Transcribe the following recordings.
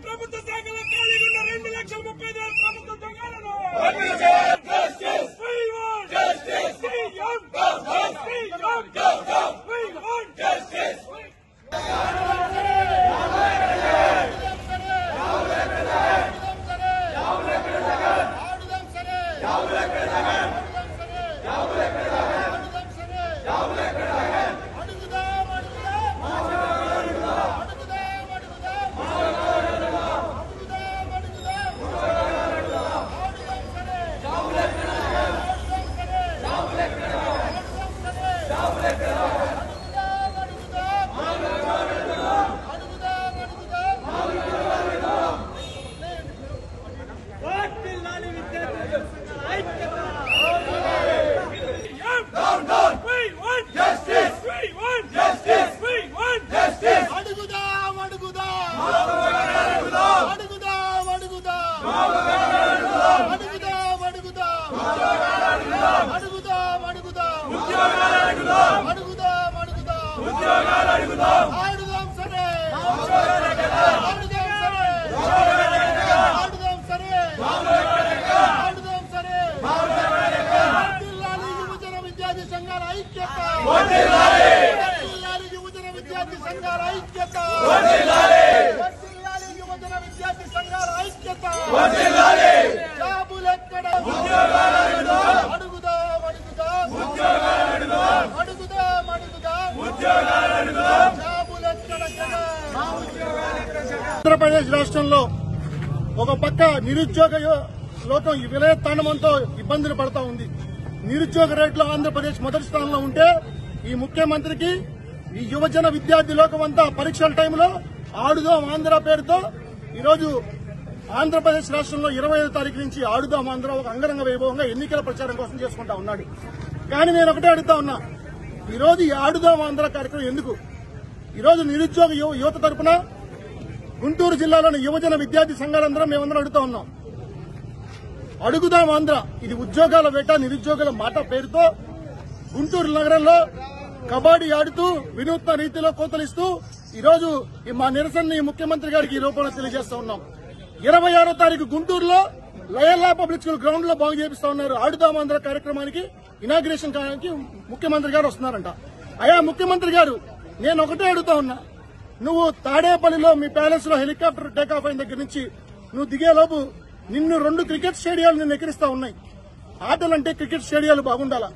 ప్రభుత్వ శాఖలో ఖాళీగా ఉన్న 2,35,000 ప్రభుత్వ ఉద్యోగాలను ఆంధ్రప్రదేశ్ రాష్ట్రంలో ఒక పక్క నిరుద్యోగ లోకం విలయతాండవంతో ఇబ్బందులు పడతా ఉంది. నిరుద్యోగ రేట్లో ఆంధ్రప్రదేశ్ మొదటి స్థానంలో ఉంటే ఈ ముఖ్యమంత్రికి ఈ యువజన విద్యార్థి లోకం అంతా పరీక్షల టైంలో ఆడుదాం ఆంధ్ర పేరుతో ఈరోజు ఆంధ్రప్రదేశ్ రాష్ట్రంలో 25వ తారీఖు నుంచి ఆడుదాం ఆంధ్ర ఒక అంగరంగ వైభవంగా ఎన్నికల ప్రచారం కోసం చేసుకుంటా ఉన్నాడు. కానీ నేను ఒకటే అడుగుతా ఉన్నా, ఈరోజు ఈ ఆడుదాం ఆంధ్ర కార్యక్రమం ఎందుకు? ఈరోజు నిరుద్యోగ యువత తరపున గుంటూరు జిల్లాలోని యువజన విద్యార్థి సంఘాలందరం మేమందరం అడుగుతా ఉన్నాం. అడుగుదాం ఆంధ్ర ఇది ఉద్యోగాల వేట నిరుద్యోగుల మాట పేరుతో గుంటూరు నగరంలో కబడ్డీ ఆడుతూ వినూత్న రీతిలో కోతలిస్తూ ఈరోజు మా నిరసనని ముఖ్యమంత్రి గారికి ఈ రూపంలో తెలియజేస్తా ఉన్నాం. 26వ తారీఖు గుంటూరులో లయల్లా పబ్లిక్ స్కూల్ గ్రౌండ్ లో బాగు చేపిస్తా ఉన్నారు. ఆడుదాం ఆంధ్ర కార్యక్రమానికి ఇనాగ్రేషన్ కావడానికి ముఖ్యమంత్రి గారు వస్తున్నారంట. అయా ముఖ్యమంత్రి గారు, నేను ఒకటే అడుగుతా ఉన్నా, నువ్వు తాడేపల్లిలో మీ ప్యాలెస్ లో హెలికాప్టర్ టేకాఫ్ అయిన దగ్గర నుంచి నువ్వు దిగేలోపు నిన్ను 2 క్రికెట్ స్టేడియాలు నిన్ను ఎక్కిరిస్తా ఉన్నాయి. ఆటలంటే క్రికెట్ స్టేడియాలు బాగుండాలా,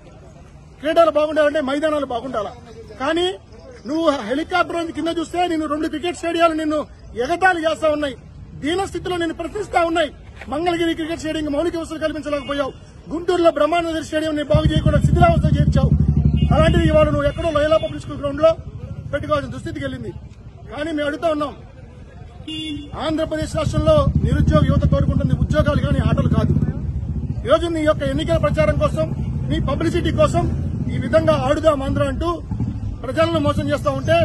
క్రీడలు బాగుండాలంటే మైదానాలు బాగుండాలా. కానీ నువ్వు హెలికాప్టర్ కింద చూస్తే నిన్ను 2 క్రికెట్ స్టేడియాలు నిన్ను ఎగతాళి చేస్తా ఉన్నాయి. దీనస్థితిలో నిన్ను ప్రశ్నిస్తా ఉన్నాయి. మంగళగిరి క్రికెట్ స్టేడియం మౌలిక వసతులు కల్పించలేకపోయావు. గుంటూరులో బ్రహ్మానందరి స్టేడియం ని బాగు చేయకుండా శిథిలావస్థ చేర్చావు. అలాంటిది ఇవాళ నువ్వు ఎక్కడో లయలా పబ్లిక్ స్కూల్ గ్రౌండ్ లో పెట్టుకోవాల్సిన దుస్థితికి వెళ్ళింది. కానీ మేము అడుగుతా ఉన్నాం, ఆంధ్రప్రదేశ్ రాష్ట్రంలో నిరుద్యోగ యువత కోరుకుంటుంది ఉద్యోగాలు కానీ ఆటలు కాదు. ఈరోజు నీ యొక్క ఎన్నికల ప్రచారం కోసం నీ పబ్లిసిటీ కోసం ఈ విధంగా ఆడుదాం ఆంధ్ర అంటూ ప్రజలను మోసం చేస్తా ఉంటే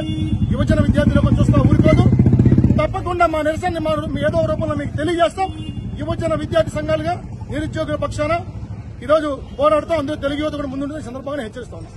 యువజన విద్యార్థులకు చూస్తా ఊరుకోదు. తప్పకుండా మా నిరసనని ఏదో రూపంలో మీకు తెలియజేస్తాం. యువజన విద్యార్థి సంఘాలుగా నిరుద్యోగుల పక్షాన ఈరోజు పోరాడుతూ అందరూ తెలుగు యువత కూడా ముందుండే సందర్భంగా హెచ్చరిస్తా ఉన్నాం.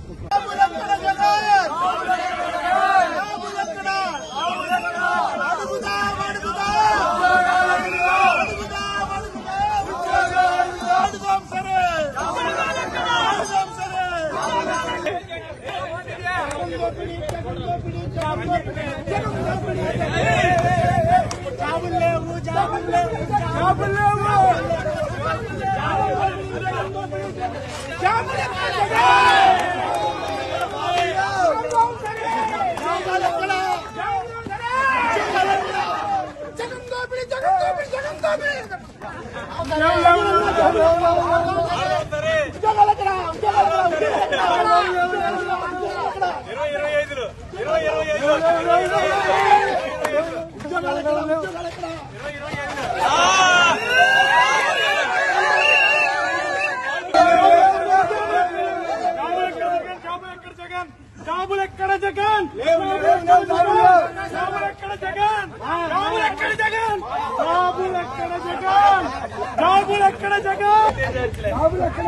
జాబులెక్కడ జగన్, జాబులెక్కడ జగన్. జగన్ జాబులెక్కడ జగన్ జాబులెక్కడ జగన్ జాబులెక్కడ జగన్ జాబులెక్కడ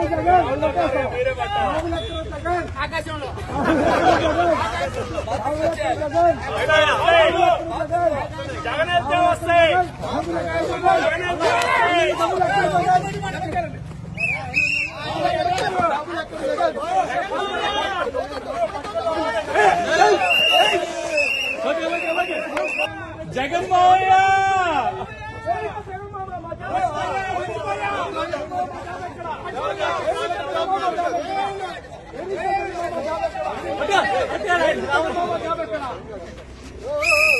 జగన్ ఆకాశంలో జగన్ అయితే వస్తాయి జగన్ మావయ్య